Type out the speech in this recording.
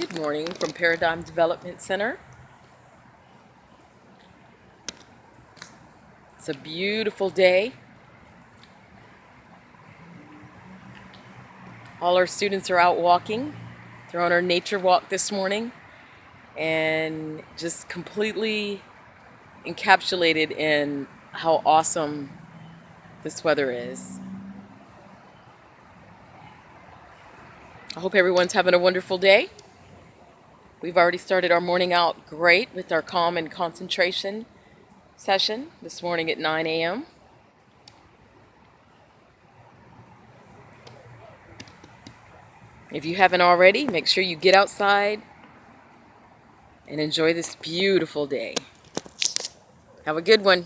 Good morning from Paradigm Development Center. It's a beautiful day. All our students are out walking. They're on our nature walk this morning and just completely encapsulated in how awesome this weather is. I hope everyone's having a wonderful day. We've already started our morning out great with our calm and concentration session this morning at 9 a.m. If you haven't already, make sure you get outside and enjoy this beautiful day. Have a good one.